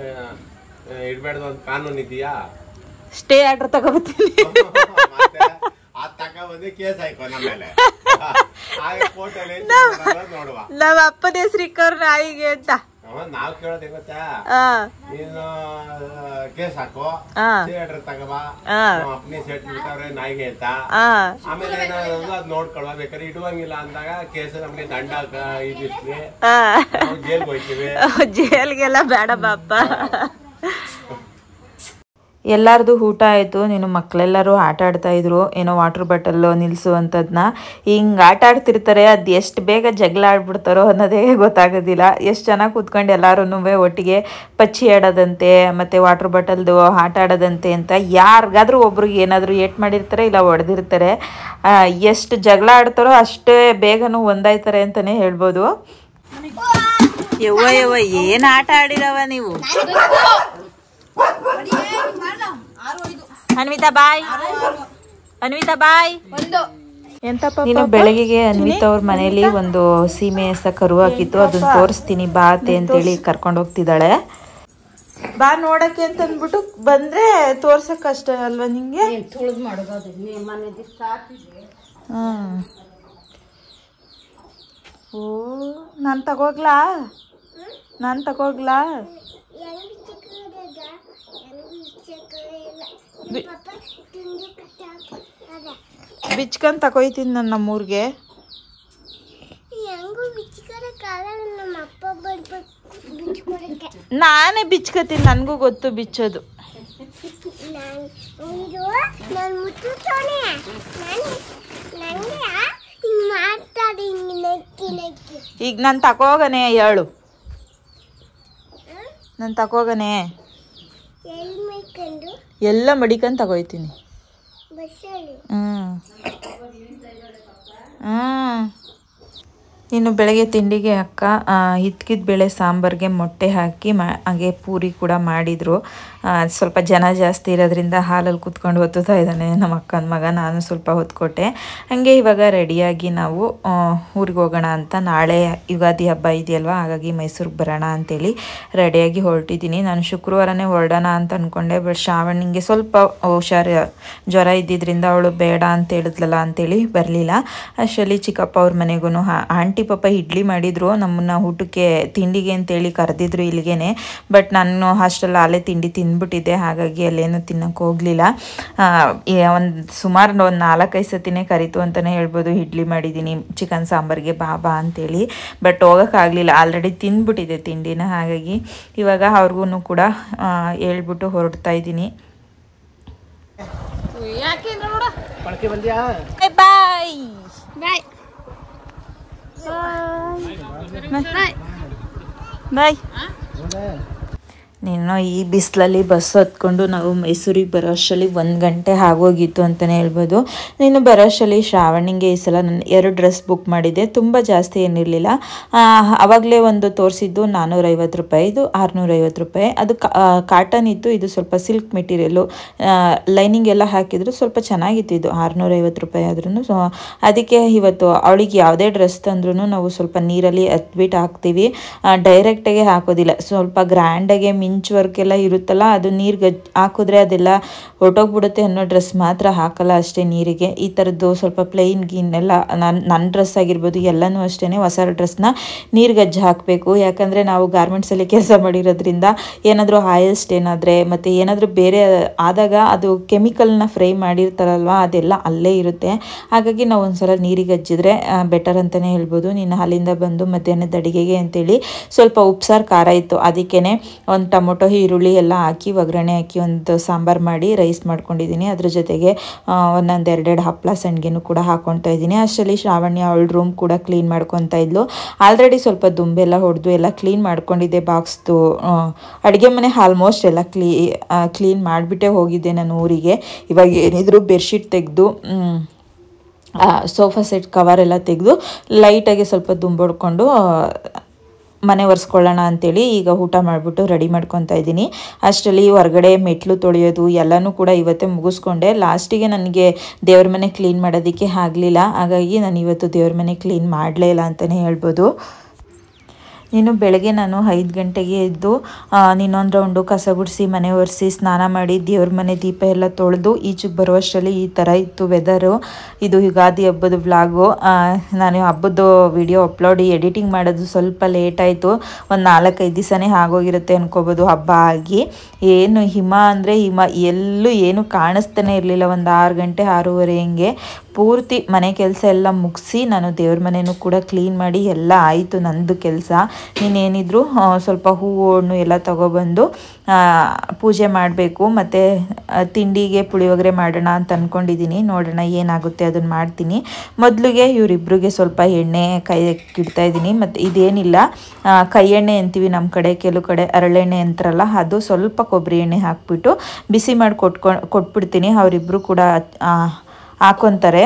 ಇಡ್ಬೇಡ್ದು ಅಂತ ಕಾನೂನು ಇದೆಯಾ? ಸ್ಟೇ ಆರ್ಡರ್ ತಗೋಬತ್ತೀನಿ. ನಮ್ಮ ಅಪ್ಪನ ಹೆಸರು ಇಕ್ಕವ್ರ ನಾಯಿಗೆ ಅಂತ ನಾವ್ ಕೇಳೋದ್ ಗೊತ್ತಾ? ನೀನು ಕೇಸ್ ಹಾಕೋ, ತಗಬಾ, ಅಪ್ಪನಿ ಸೆಟ್ ಬಿಟ್ಟವ್ರೆ ನಾಯಿಗೆ ಅಂತ. ಆಮೇಲೆ ಏನಾದ್ರು ಅದ್ ನೋಡ್ಕೊಳ್ವಾ. ಬೇಕಾದ್ರೆ ಇಡುವಂಗಿಲ್ಲ ಅಂದಾಗ ಕೇಸ್ ನಮ್ಗೆ ದಂಡ ಇದಿಸ್ತೀವಿ, ಜೈಲ್ಗೆ ಹೋಗ್ತೀವಿ. ಜೈಲ್ಗೆಲ್ಲ ಬೇಡ ಬಾಪ. ಎಲ್ಲರದು ಊಟ ಆಯಿತು. ನೀನು ಮಕ್ಕಳೆಲ್ಲರೂ ಆಟ ಆಡ್ತಾಯಿದ್ರು. ಏನೋ ವಾಟ್ರ್ ಬಾಟಲ್ಲು ನಿಲ್ಲಿಸುವಂಥದ್ದನ್ನ ಹಿಂಗೆ ಆಟ ಆಡ್ತಿರ್ತಾರೆ. ಅದು ಎಷ್ಟು ಬೇಗ ಜಗಳ ಆಡ್ಬಿಡ್ತಾರೋ ಅನ್ನೋದೇ ಗೊತ್ತಾಗೋದಿಲ್ಲ. ಎಷ್ಟು ಚೆನ್ನಾಗಿ ಕೂತ್ಕೊಂಡು ಎಲ್ಲರೂ ಒಟ್ಟಿಗೆ ಪಚ್ಚಿ ಆಡೋದಂತೆ ಮತ್ತು ವಾಟ್ರ್ ಬಾಟಲ್ದು ಆಟ ಆಡೋದಂತೆ ಅಂತ ಯಾರಿಗಾದ್ರೂ ಒಬ್ರಿಗೆ ಏನಾದರೂ ಏಟ್ ಮಾಡಿರ್ತಾರೆ, ಇಲ್ಲ ಹೊಡೆದಿರ್ತಾರೆ. ಎಷ್ಟು ಜಗಳ ಆಡ್ತಾರೋ ಅಷ್ಟೇ ಬೇಗನೂ ಒಂದಾಯ್ತಾರೆ ಅಂತಲೇ ಹೇಳ್ಬೋದು. ಯವ್ವ ಏನು ಆಟ ಆಡಿರವ ನೀವು? ಅನ್ವಿತಾ ಬಾಯ್. ನೀನು ಬೆಳಗ್ಗೆ ಅನ್ವಿತಾ ಅವ್ರ ಮನೇಲಿ ಒಂದು ಸೀಮೆ ಕರು ಹಾಕಿತ್ತು, ಅದನ್ನ ತೋರಿಸ್ತೀನಿ ಬಾತೆ ಅಂತೇಳಿ ಕರ್ಕೊಂಡು ಹೋಗ್ತಿದ್ದಾಳೆ. ಬಾ ನೋಡಕ್ಕೆ ಅಂತ ಅಂದ್ಬಿಟ್ಟು ಬಂದ್ರೆ ತೋರ್ಸಕ್ ಕಷ್ಟ ಅಲ್ವಾ ನಿಂಗೆ? ಓ ನಾನು ತಗೋಗ್ಲಾ? ಬಿಚ್ಕೊಂಡ್ ತಕೊಯ್ತೀನಿ ನಾನು ನಮ್ಮೂರಿಗೆ. ನಾನೇ ಬಿಚ್ಕೋತೀನಿ, ನನಗೂ ಗೊತ್ತು ಬಿಚ್ಚೋದು. ಈಗ ನಾನು ತಕೋಗನೆ ಹೇಳು, ನಾನು ತಕೋಗನೆ ಎಲ್ಲ ಮಡಿಕೊಂಡ್ ತಗೋಯ್ತೀನಿ. ಇನ್ನು ಬೆಳಗ್ಗೆ ತಿಂಡಿಗೆ ಅಕ್ಕ ಹಿತ್ಕಿದ ಬೇಳೆ ಸಾಂಬಾರಿಗೆ ಮೊಟ್ಟೆ ಹಾಕಿ ಹಾಗೆ ಪೂರಿ ಕೂಡ ಮಾಡಿದರು. ಸ್ವಲ್ಪ ಜನ ಜಾಸ್ತಿ ಇರೋದ್ರಿಂದ ಹಾಲಲ್ಲಿ ಕೂತ್ಕೊಂಡು ಹೊತ್ತುತ್ತಾ ಇದ್ದಾನೆ ನಮ್ಮ ಅಕ್ಕನ ಮಗ. ನಾನು ಸ್ವಲ್ಪ ಹೊತ್ಕೊಟ್ಟೆ. ಹಾಗೆ ಇವಾಗ ರೆಡಿಯಾಗಿ ನಾವು ಊರಿಗೆ ಹೋಗೋಣ ಅಂತ. ನಾಳೆ ಯುಗಾದಿ ಹಬ್ಬ ಇದೆಯಲ್ವ, ಹಾಗಾಗಿ ಮೈಸೂರಿಗೆ ಬರೋಣ ಅಂತೇಳಿ ರೆಡಿಯಾಗಿ ಹೊರಟಿದ್ದೀನಿ. ನಾನು ಶುಕ್ರವಾರನೇ ಹೊರಡೋಣ ಅಂತ ಅಂದ್ಕೊಂಡೆ, ಬಟ್ ಶ್ರಾವಣಿಗೆ ಸ್ವಲ್ಪ ಹುಷಾರು ಜ್ವರ ಇದ್ದಿದ್ದರಿಂದ ಅವಳು ಬೇಡ ಅಂತ ಹೇಳಿದ್ಲಲ್ಲ ಅಂತೇಳಿ ಬರಲಿಲ್ಲ. ಅಷ್ಟರಲ್ಲಿ ಚಿಕ್ಕಪ್ಪ ಅವ್ರ ಮನೆಗೂ ಆಂಟಿ ಪಾಪ ಇಡ್ಲಿ ಮಾಡಿದ್ರು, ನಮ್ಮನ್ನ ಊಟಕ್ಕೆ ತಿಂಡಿಗೆ ಅಂತೇಳಿ ಕರೆದಿದ್ರು ಇಲ್ಲಿಗೇನೆ. ಬಟ್ ನಾನು ಹಾಸ್ಟೆಲ್ ಅಲ್ಲೇ ತಿಂಡಿ ತಿಂದ್ಬಿಟ್ಟಿದ್ದೆ, ಹಾಗಾಗಿ ಅಲ್ಲೇನು ತಿನ್ನೋಕೆ ಹೋಗಲಿಲ್ಲ. ಸುಮಾರು ಒಂದು 4-5 ಸತಿನೇ ಕರಿತು ಅಂತಲೇ ಹೇಳ್ಬೋದು. ಇಡ್ಲಿ ಮಾಡಿದ್ದೀನಿ ಚಿಕನ್ ಸಾಂಬಾರಿಗೆ ಬಾ ಅಂತೇಳಿ, ಬಟ್ ಹೋಗೋಕ್ಕಾಗಲಿಲ್ಲ, ಆಲ್ರೆಡಿ ತಿಂದ್ಬಿಟ್ಟಿದ್ದೆ ತಿಂಡಿನ. ಹಾಗಾಗಿ ಇವಾಗ ಅವ್ರಿಗೂ ಕೂಡ ಹೇಳ್ಬಿಟ್ಟು ಹೊರಡ್ತಾ ಇದ್ದೀನಿ. ಬಾಯ್ ಬಾಯ್ ಬಾಯ್. ನೀನು ಈ ಬಿಸಿಲಲ್ಲಿ ಬಸ್ ಹತ್ಕೊಂಡು ನಾವು ಮೈಸೂರಿಗೆ ಬರೋ ಅಷ್ಟರಲ್ಲಿ 1 ಗಂಟೆ ಆಗೋಗಿತ್ತು ಅಂತಲೇ ಹೇಳ್ಬೋದು. ನೀನು ಬರೋ ಅಷ್ಟರಲ್ಲಿ ಶ್ರಾವಣಿಗೆ ಈ ಸಲ ನಾನು 2 ಡ್ರೆಸ್ ಬುಕ್ ಮಾಡಿದ್ದೆ, ತುಂಬ ಜಾಸ್ತಿ ಏನಿರಲಿಲ್ಲ. ಆವಾಗಲೇ ಒಂದು ತೋರಿಸಿದ್ದು 450 ರೂಪಾಯಿ, ಇದು 650 ರೂಪಾಯಿ. ಅದು ಕಾಟನ್ ಇತ್ತು, ಇದು ಸ್ವಲ್ಪ ಸಿಲ್ಕ್ ಮೆಟೀರಿಯಲ್ಲು, ಲೈನಿಂಗ್ ಎಲ್ಲ ಹಾಕಿದ್ರು ಸ್ವಲ್ಪ ಚೆನ್ನಾಗಿತ್ತು. ಇದು 650 ರೂಪಾಯಿ ಆದ್ರೂ. ಸೊ ಅದಕ್ಕೆ ಇವತ್ತು ಅವಳಿಗೆ ಯಾವುದೇ ಡ್ರೆಸ್ ತಂದ್ರೂ ನಾವು ಸ್ವಲ್ಪ ನೀರಲ್ಲಿ ಎತ್ಬಿಟ್ಟು ಹಾಕ್ತೀವಿ, ಡೈರೆಕ್ಟಾಗೆ ಹಾಕೋದಿಲ್ಲ. ಸ್ವಲ್ಪ ಗ್ರ್ಯಾಂಡಾಗೆ ಮಿಂಚ್ ವರ್ಕ್ ಎಲ್ಲ ಇರುತ್ತಲ್ಲ, ಅದು ನೀರಿಗೆ ಹಾಕಿದ್ರೆ ಅದೆಲ್ಲ ಹೊರಟೋಗ್ಬಿಡುತ್ತೆ ಅನ್ನೋ ಡ್ರೆಸ್ ಮಾತ್ರ ಹಾಕಲ್ಲ ಅಷ್ಟೇ ನೀರಿಗೆ. ಈ ಥರದ್ದು ಸ್ವಲ್ಪ ಪ್ಲೈನ್ ಗೀನೆಲ್ಲ ನನ್ನ ಡ್ರೆಸ್ ಆಗಿರ್ಬೋದು ಎಲ್ಲನೂ ಅಷ್ಟೇ ಹೊಸ ಡ್ರೆಸ್ನ ನೀರ್ಗಜ್ಜಿ ಹಾಕಬೇಕು. ಯಾಕಂದರೆ ನಾವು ಗಾರ್ಮೆಂಟ್ಸಲ್ಲಿ ಕೆಲಸ ಮಾಡಿರೋದ್ರಿಂದ ಏನಾದರೂ ಆಯಿಲ್ ಸ್ಟೇನ್ ಆದರೆ ಮತ್ತು ಏನಾದರೂ ಬೇರೆ ಆದಾಗ ಅದು ಕೆಮಿಕಲ್ನ ಫ್ರೈ ಮಾಡಿರ್ತಾರಲ್ವ, ಅದೆಲ್ಲ ಅಲ್ಲೇ ಇರುತ್ತೆ. ಹಾಗಾಗಿ ನಾವು ಒಂದ್ಸಲ ನೀರಿಗೆ ಹಚ್ಚಿದ್ರೆ ಬೆಟರ್ ಅಂತಲೇ ಹೇಳ್ಬೋದು. ನೀನು ಅಲ್ಲಿಂದ ಬಂದು ಮಧ್ಯಾಹ್ನದ ಅಡುಗೆಗೆ ಅಂತೇಳಿ ಸ್ವಲ್ಪ ಉಪ್ಸಾರು ಖಾರ ಇತ್ತು, ಅದಕ್ಕೇ ಒಂದು ಟೊಮೊಟೊ ಈರುಳ್ಳಿ ಎಲ್ಲ ಹಾಕಿ ಒಗ್ಗರಣೆ ಹಾಕಿ ಒಂದು ಸಾಂಬಾರು ಮಾಡಿ ರೈಸ್ ಮಾಡ್ಕೊಂಡಿದ್ದೀನಿ. ಅದ್ರ ಜೊತೆಗೆ ಒಂದೊಂದು 2 ಹಪ್ಪಳ ಸಂಡಿಗೆನೂ ಕೂಡ ಹಾಕ್ಕೊತಾ ಇದ್ದೀನಿ. ಅಷ್ಟರಲ್ಲಿ ಶ್ರಾವಣ್ಯ ಅವಳ ರೂಮ್ ಕೂಡ ಕ್ಲೀನ್ ಮಾಡ್ಕೊತಾ ಇದ್ಲು. ಆಲ್ರೆಡಿ ಸ್ವಲ್ಪ ದುಂಬೆಲ್ಲ ಹೊಡೆದು ಎಲ್ಲ ಕ್ಲೀನ್ ಮಾಡ್ಕೊಂಡಿದ್ದೆ. ಬಾಕ್ಸ್ದು ಅಡುಗೆ ಮನೆ ಆಲ್ಮೋಸ್ಟ್ ಎಲ್ಲ ಕ್ಲೀನ್ ಮಾಡಿಬಿಟ್ಟೇ ಹೋಗಿದ್ದೆ ನಾನು ಊರಿಗೆ. ಇವಾಗ ಏನಿದ್ರು ಬೆಡ್ಶೀಟ್ ತೆಗೆದು ಸೋಫಾ ಸೆಟ್ ಕವರ್ ಎಲ್ಲ ತೆಗೆದು ಲೈಟಾಗಿ ಸ್ವಲ್ಪ ದುಂಬೊಡ್ಕೊಂಡು ಮನೆ ಒರೆಸ್ಕೊಳ್ಳೋಣ ಅಂತೇಳಿ ಈಗ ಊಟ ಮಾಡಿಬಿಟ್ಟು ರೆಡಿ ಮಾಡ್ಕೊತಾ ಇದ್ದೀನಿ. ಅಷ್ಟರಲ್ಲಿ ಹೊರಗಡೆ ಮೆಟ್ಲು ತೊಳೆಯೋದು ಎಲ್ಲನೂ ಕೂಡ ಇವತ್ತೇ ಮುಗಿಸ್ಕೊಂಡೆ. ಲಾಸ್ಟಿಗೆ ನನಗೆ ದೇವ್ರ ಮನೆ ಕ್ಲೀನ್ ಮಾಡೋದಕ್ಕೆ ಆಗಲಿಲ್ಲ, ಹಾಗಾಗಿ ನಾನು ಇವತ್ತು ದೇವ್ರ ಮನೆ ಕ್ಲೀನ್ ಮಾಡಲೇ ಇಲ್ಲ ಅಂತಲೇ ಹೇಳ್ಬೋದು. ನೀನು ಬೆಳಗ್ಗೆ ನಾನು 5 ಗಂಟೆಗೆ ಎದ್ದು ನೀನೊಂದು ರೌಂಡು ಕಸ ಗುಡಿಸಿ ಮನೆ ಒರೆಸಿ ಸ್ನಾನ ಮಾಡಿ ದೇವ್ರ ಮನೆ ದೀಪ ಎಲ್ಲ ತೊಳೆದು ಈಚೆಗೆ ಬರುವಷ್ಟರಲ್ಲಿ ಈ ಥರ ಇತ್ತು ವೆದರು. ಇದು ಯುಗಾದಿ ಹಬ್ಬದ ವ್ಲಾಗು. ನಾನು ಹಬ್ಬದ ವಿಡಿಯೋ ಎಡಿಟಿಂಗ್ ಮಾಡೋದು ಸ್ವಲ್ಪ ಲೇಟ್ ಆಯಿತು. ಒಂದು 4-5 ದಿವಸನೇ ಆಗೋಗಿರುತ್ತೆ ಅನ್ಕೋಬೋದು ಹಬ್ಬ ಆಗಿ. ಏನು ಹಿಮ ಅಂದರೆ ಹಿಮ, ಎಲ್ಲೂ ಏನು ಕಾಣಿಸ್ತಾನೆ ಇರಲಿಲ್ಲ. ಒಂದು 6 ಗಂಟೆ 6:30 ಹಿಂಗೆ ಪೂರ್ತಿ ಮನೆ ಕೆಲಸ ಎಲ್ಲ ಮುಗಿಸಿ ನಾನು ದೇವ್ರ ಮನೆಯೂ ಕೂಡ ಕ್ಲೀನ್ ಮಾಡಿ ಎಲ್ಲ ಆಯಿತು ನಂದು ಕೆಲಸ. ನೀನೇನಿದ್ರು ಸ್ವಲ್ಪ ಹೂವು ಹಣ್ಣು ಎಲ್ಲ ತಗೊಬಂದು ಪೂಜೆ ಮಾಡಬೇಕು. ಮತ್ತು ತಿಂಡಿಗೆ ಪುಳಿಯೋಗರೆ ಮಾಡೋಣ ಅಂತ ಅಂದ್ಕೊಂಡಿದ್ದೀನಿ. ನೋಡೋಣ ಏನಾಗುತ್ತೆ ಅದನ್ನು ಮಾಡ್ತೀನಿ. ಮೊದಲಿಗೆ ಇವರಿಬ್ರಿಗೆ ಸ್ವಲ್ಪ ಎಣ್ಣೆ ಕೈಗಿಡ್ತಾ ಇದ್ದೀನಿ. ಮತ್ತು ಇದೇನಿಲ್ಲ ಕೈ ಎಣ್ಣೆ ಅಂತೀವಿ ನಮ್ಮ ಕಡೆ, ಕೆಲವು ಕಡೆ ಹರಳೆಣ್ಣೆ ಅಂತಾರಲ್ಲ, ಅದು ಸ್ವಲ್ಪ ಕೊಬ್ಬರಿ ಎಣ್ಣೆ ಹಾಕ್ಬಿಟ್ಟು ಬಿಸಿ ಮಾಡಿ ಕೊಟ್ಬಿಡ್ತೀನಿ. ಅವರಿಬ್ಬರು ಕೂಡ ಹಾಕ್ಕೊತಾರೆ.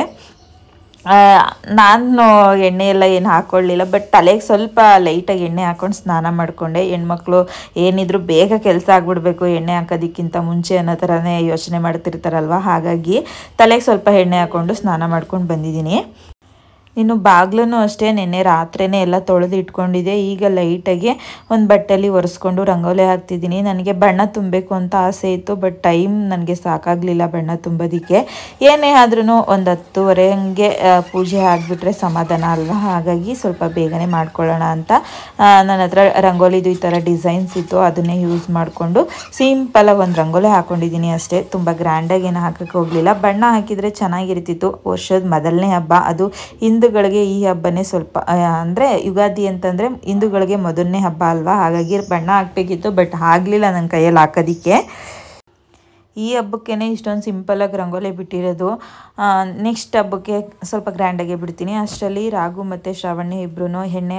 ನಾನು ಎಣ್ಣೆ ಎಲ್ಲ ಏನು ಹಾಕ್ಕೊಳ್ಳಿಲ್ಲ, ಬಟ್ ತಲೆಗೆ ಸ್ವಲ್ಪ ಲೈಟಾಗಿ ಎಣ್ಣೆ ಹಾಕ್ಕೊಂಡು ಸ್ನಾನ ಮಾಡಿಕೊಂಡೆ. ಹೆಣ್ಮಕ್ಳು ಏನಿದ್ರು ಬೇಗ ಕೆಲಸ ಆಗಿಬಿಡ್ಬೇಕು ಎಣ್ಣೆ ಹಾಕೋದಕ್ಕಿಂತ ಮುಂಚೆ ಅನ್ನೋ ಥರನೇ ಯೋಚನೆ ಮಾಡ್ತಿರ್ತಾರಲ್ವ, ಹಾಗಾಗಿ ತಲೆಗೆ ಸ್ವಲ್ಪ ಎಣ್ಣೆ ಹಾಕ್ಕೊಂಡು ಸ್ನಾನ ಮಾಡ್ಕೊಂಡು ಬಂದಿದ್ದೀನಿ. ಇನ್ನು ಬಾಗ್ಲೂ ಅಷ್ಟೇ ನೆನ್ನೆ ರಾತ್ರಿನೇ ಎಲ್ಲ ತೊಳೆದು ಇಟ್ಕೊಂಡಿದ್ದೆ. ಈಗ ಲೈಟಾಗಿ ಒಂದು ಬಟ್ಟೆಯಲ್ಲಿ ಒರೆಸ್ಕೊಂಡು ರಂಗೋಲಿ ಹಾಕ್ತಿದ್ದೀನಿ. ನನಗೆ ಬಣ್ಣ ತುಂಬಬೇಕು ಅಂತ ಆಸೆ ಇತ್ತು, ಬಟ್ ಟೈಮ್ ನನಗೆ ಸಾಕಾಗಲಿಲ್ಲ ಬಣ್ಣ ತುಂಬೋದಕ್ಕೆ. ಏನೇ ಆದ್ರೂ ಒಂದು 10:30 ಹಂಗೆ ಪೂಜೆ ಆಗಿಬಿಟ್ರೆ ಸಮಾಧಾನ ಅಲ್ವಾ. ಹಾಗಾಗಿ ಸ್ವಲ್ಪ ಬೇಗನೆ ಮಾಡ್ಕೊಳ್ಳೋಣ ಅಂತ ನನ್ನ ಹತ್ರ ರಂಗೋಲಿದು ಈ ಥರ ಡಿಸೈನ್ಸ್ ಇತ್ತು, ಅದನ್ನೇ ಯೂಸ್ ಮಾಡಿಕೊಂಡು ಸಿಂಪಲಾಗಿ ಒಂದು ರಂಗೋಲಿ ಹಾಕ್ಕೊಂಡಿದ್ದೀನಿ ಅಷ್ಟೇ. ತುಂಬ ಗ್ರ್ಯಾಂಡಾಗಿ ಏನು ಹಾಕೋಕ್ಕೆ ಹೋಗಲಿಲ್ಲ. ಬಣ್ಣ ಹಾಕಿದರೆ ಚೆನ್ನಾಗಿರ್ತಿತ್ತು. ವರ್ಷದ ಮೊದಲನೇ ಹಬ್ಬ, ಅದು ಹಿಂದೂಗಳಿಗೆ ಈ ಹಬ್ಬನೇ ಸ್ವಲ್ಪ ಅಂದರೆ ಯುಗಾದಿ ಅಂತಂದರೆ ಹಿಂದೂಗಳಿಗೆ ಮೊದಲನೇ ಹಬ್ಬ ಅಲ್ವಾ. ಹಾಗಾಗಿ ಬಣ್ಣ ಹಾಕಬೇಕಿತ್ತು, ಬಟ್ ಆಗಲಿಲ್ಲ ನನ್ನ ಕೈಯಲ್ಲಿ ಹಾಕೋದಕ್ಕೆ. ಈ ಹಬ್ಬಕ್ಕೇ ಇಷ್ಟೊಂದು ಸಿಂಪಲಾಗಿ ರಂಗೋಲಿ ಬಿಟ್ಟಿರೋದು. ನೆಕ್ಸ್ಟ್ ಹಬ್ಬಕ್ಕೆ ಸ್ವಲ್ಪ ಗ್ರ್ಯಾಂಡಾಗಿ ಬಿಡ್ತೀನಿ. ಅಷ್ಟರಲ್ಲಿ ರಾಘು ಮತ್ತು ಶ್ರಾವಣಿ ಇಬ್ಬರೂ ಎಣ್ಣೆ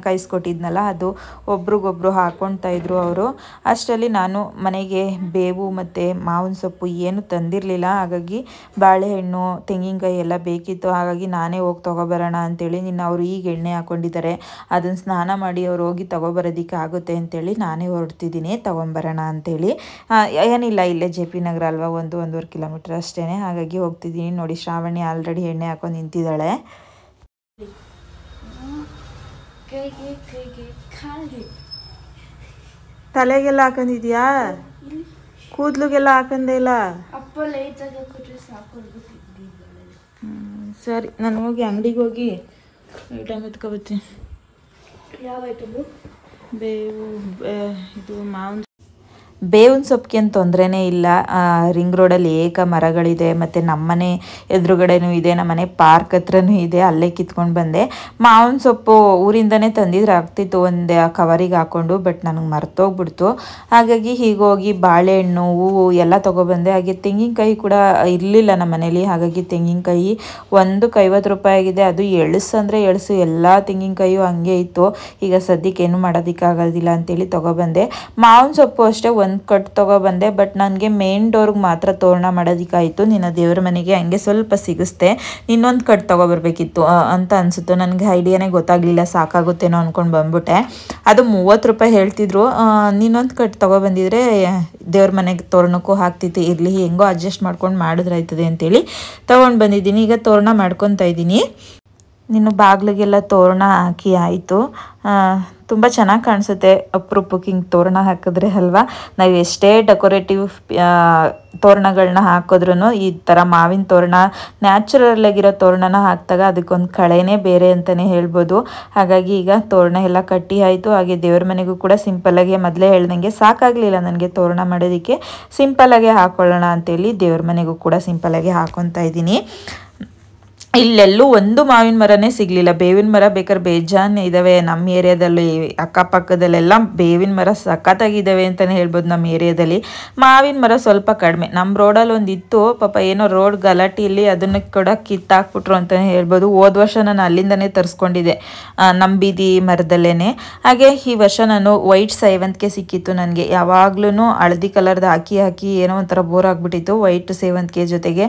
ಕಾಯಿಸ್ಕೊಟ್ಟಿದ್ನಲ್ಲ, ಅದು ಒಬ್ರಿಗೊಬ್ರು ಹಾಕ್ಕೊಳ್ತಾಯಿದ್ರು ಅವರು. ಅಷ್ಟರಲ್ಲಿ ನಾನು ಮನೆಗೆ ಬೇವು ಮತ್ತು ಮಾವಿನ ಸೊಪ್ಪು ಏನು ತಂದಿರಲಿಲ್ಲ. ಹಾಗಾಗಿ ಬಾಳೆಹಣ್ಣು, ತೆಂಗಿನಕಾಯಿ ಎಲ್ಲ ಬೇಕಿತ್ತು. ಹಾಗಾಗಿ ನಾನೇ ಹೋಗಿ ತೊಗೊಬರೋಣ ಅಂತೇಳಿ, ನಿನ್ನ ಅವರು ಈಗ ಎಣ್ಣೆ ಹಾಕ್ಕೊಂಡಿದ್ದಾರೆ, ಅದನ್ನು ಸ್ನಾನ ಮಾಡಿ ಅವ್ರು ಹೋಗಿ ತೊಗೊಬರೋದಕ್ಕೆ ಆಗುತ್ತೆ ಅಂತೇಳಿ ನಾನೇ ಹೊರಡ್ತಿದ್ದೀನಿ ತೊಗೊಂಬರೋಣ ಅಂತೇಳಿ. ಏನಿಲ್ಲ, ಇಲ್ಲೇ JP ನಗರ ಅಲ್ವಾ, 1-1.5 ಕಿಲೋಮೀಟರ್ ಅಷ್ಟೇ. ಹಾಗಾಗಿ ಹೋಗ್ತಿದ್ದೀನಿ. ನೋಡಿ, ಶ್ರಾವಣಿ ಆಲ್ರೆಡಿ ಎಣ್ಣೆ ಹಾಕೊಂಡು ನಿಂತಿದ್ದಾಳೆ. ತಲೆಗೆಲ್ಲ ಹಾಕೊಂಡಿದ್ಯಾ? ಕೂದಲಿಗೆಲ್ಲ ಹಾಕಂದೇ ಇಲ್ಲ? ಸರಿ, ನಾನು ಹೋಗಿ ಅಂಗಡಿಗೆ ಹೋಗಿ ಐಟಮ್ ಎತ್ಕೊಬತ್ತೀನಿ. ಯಾವ ಐಟಮು? ಬೇವು, ಇದು ಮಾವಿನ ಬೇವಿನ ಸೊಪ್ಪಿಗೆ ಏನು ತೊಂದರೆನೇ ಇಲ್ಲ. ರಿಂಗ್ ರೋಡಲ್ಲಿ ಮರಗಳಿದೆ, ಮತ್ತು ನಮ್ಮನೆ ಎದುರುಗಡೆನೂ ಇದೆ, ನಮ್ಮನೆ ಪಾರ್ಕ್ ಹತ್ರನೂ ಇದೆ, ಅಲ್ಲೇ ಕಿತ್ಕೊಂಡು ಬಂದೆ. ಮಾವಿನ ಸೊಪ್ಪು ಊರಿಂದನೇ ತಂದಿದ್ರೆ ಆಗ್ತಿತ್ತು ಒಂದು ಕವರಿಗೆ ಹಾಕ್ಕೊಂಡು, ಬಟ್ ನನಗೆ ಮರ್ತೋಗ್ಬಿಡ್ತು. ಹಾಗಾಗಿ ಹೀಗೋಗಿ ಬಾಳೆಹಣ್ಣು, ಹೂವು ಎಲ್ಲ ತೊಗೊಬಂದೆ. ಹಾಗೆ ತೆಂಗಿನಕಾಯಿ ಕೂಡ ಇರಲಿಲ್ಲ ನಮ್ಮ ಮನೇಲಿ. ಹಾಗಾಗಿ ತೆಂಗಿನಕಾಯಿ ಒಂದಕ್ಕೆ 50 ರೂಪಾಯಿ ಆಗಿದೆ. ಅದು ಎಳಸಂದರೆ ಎಳಸು, ಎಲ್ಲ ತೆಂಗಿನಕಾಯಿಯು ಹಂಗೆ ಇತ್ತು. ಈಗ ಸದ್ಯಕ್ಕೆ ಏನು ಮಾಡೋದಕ್ಕಾಗೋದಿಲ್ಲ ಅಂತೇಳಿ ತೊಗೊಬಂದೆ. ಮಾವಿನ ಸೊಪ್ಪು ಅಷ್ಟೇ ಒಂದು ಕಟ್ ತೊಗೊಬಂದೆ, ಬಟ್ ನನಗೆ ಮೇನ್ ಡೋರ್ಗೆ ಮಾತ್ರ ತೋರಣ ಮಾಡೋದಕ್ಕಾಯಿತು. ನಿನ್ನ ದೇವ್ರ ಮನೆಗೆ ಹಂಗೆ ಸ್ವಲ್ಪ ಸಿಗಿಸ್ತೆ, ಇನ್ನೊಂದು ಕಟ್ ತೊಗೊಬರ್ಬೇಕಿತ್ತು ಅಂತ ಅನಿಸುತ್ತೆ. ನನಗೆ ಐಡಿಯಾನೇ ಗೊತ್ತಾಗಲಿಲ್ಲ, ಸಾಕಾಗುತ್ತೇನೋ ಅಂದ್ಕೊಂಡು ಬಂದ್ಬಿಟ್ಟೆ. ಅದು 30 ರೂಪಾಯಿ ಹೇಳ್ತಿದ್ರು. ನೀನೊಂದು ಕಟ್ ತೊಗೊಬಂದಿದ್ರೆ ದೇವ್ರ ಮನೆಗೆ ತೋರಣಕ್ಕೂ ಹಾಕ್ತಿತ್ತು. ಇರಲಿ, ಹೆಂಗೋ ಅಡ್ಜಸ್ಟ್ ಮಾಡ್ಕೊಂಡು ಮಾಡಿದ್ರಾಯ್ತದೆ ಅಂತೇಳಿ ತೊಗೊಂಡು ಬಂದಿದ್ದೀನಿ. ಈಗ ತೋರಣ ಮಾಡ್ಕೊತಾ ಇದ್ದೀನಿ. ನೀನು ಬಾಗಿಲಿಗೆಲ್ಲ ತೋರಣ ಹಾಕಿ ಆಯಿತು. ತುಂಬ ಚೆನ್ನಾಗಿ ಕಾಣಿಸುತ್ತೆ ಅಪರೂಪಕ್ಕೆ ಹಿಂಗೆ ತೋರಣ ಹಾಕಿದ್ರೆ ಅಲ್ವಾ. ನಾವು ಎಷ್ಟೇ ಡೆಕೋರೇಟಿವ್ ತೋರಣಗಳನ್ನ ಹಾಕಿದ್ರೂ ಈ ಥರ ಮಾವಿನ ತೋರಣ, ನ್ಯಾಚುರಲ್ ಆಗಿರೋ ತೋರಣನ ಹಾಕಿದಾಗ ಅದಕ್ಕೊಂದು ಕಳೆನೇ ಬೇರೆ ಅಂತಲೇ ಹೇಳ್ಬೋದು. ಹಾಗಾಗಿ ಈಗ ತೋರಣ ಎಲ್ಲ ಕಟ್ಟಿ ಆಯಿತು. ಹಾಗೆ ದೇವ್ರ ಮನೆಗೂ ಕೂಡ ಸಿಂಪಲ್ಲಾಗಿ, ಮೊದಲೇ ಹೇಳ್ದಂಗೆ ಸಾಕಾಗಲಿಲ್ಲ ನನಗೆ ತೋರಣ ಮಾಡೋದಕ್ಕೆ, ಸಿಂಪಲ್ಲಾಗೆ ಹಾಕ್ಕೊಳ್ಳೋಣ ಅಂತೇಳಿ ದೇವ್ರ ಮನೆಗೂ ಕೂಡ ಸಿಂಪಲ್ಲಾಗಿ ಹಾಕ್ಕೊತಾ ಇದ್ದೀನಿ. ಇಲ್ಲೆಲ್ಲೂ ಒಂದು ಮಾವಿನ ಮರನೇ ಸಿಗಲಿಲ್ಲ. ಬೇವಿನ ಮರ ಬೇಕಾದ್ರೆ ಬೇಜಾನ್ ಇದ್ದಾವೆ ನಮ್ಮ ಏರಿಯಾದಲ್ಲಿ, ಅಕ್ಕಪಕ್ಕದಲ್ಲೆಲ್ಲ ಬೇವಿನ ಮರ ಸಖತ್ತಾಗಿದ್ದಾವೆ ಅಂತಲೇ ಹೇಳ್ಬೋದು ನಮ್ಮ ಏರಿಯಾದಲ್ಲಿ. ಮಾವಿನ ಮರ ಸ್ವಲ್ಪ ಕಡಿಮೆ. ನಮ್ಮ ರೋಡಲ್ಲಿ ಒಂದು ಇತ್ತು, ಪಾಪ ಏನೋ ರೋಡ್ ಗಲಾಟೆಯಲ್ಲಿ ಅದನ್ನು ಕೂಡ ಕಿತ್ತಾಕ್ಬಿಟ್ರು ಅಂತಲೇ ಹೇಳ್ಬೋದು. ಹೋದ ವರ್ಷ ನಾನು ಅಲ್ಲಿಂದನೇ ತರಿಸ್ಕೊಂಡಿದ್ದೆ, ನಮ್ಮ ಬೀದಿ ಮರದಲ್ಲೇ. ಹಾಗೆ ಈ ವರ್ಷ ನಾನು ವೈಟ್ ಸೇವಂತಿಗೆ ಸಿಕ್ಕಿತ್ತು ನನಗೆ. ಯಾವಾಗ್ಲೂ ಹಳದಿ ಕಲರ್ದು ಹಾಕಿ ಹಾಕಿ ಏನೋ ಒಂಥರ ಬೋರ್ ಆಗಿಬಿಟ್ಟಿತ್ತು. ವೈಟ್ ಸೇವಂತಿಗೆ ಜೊತೆಗೆ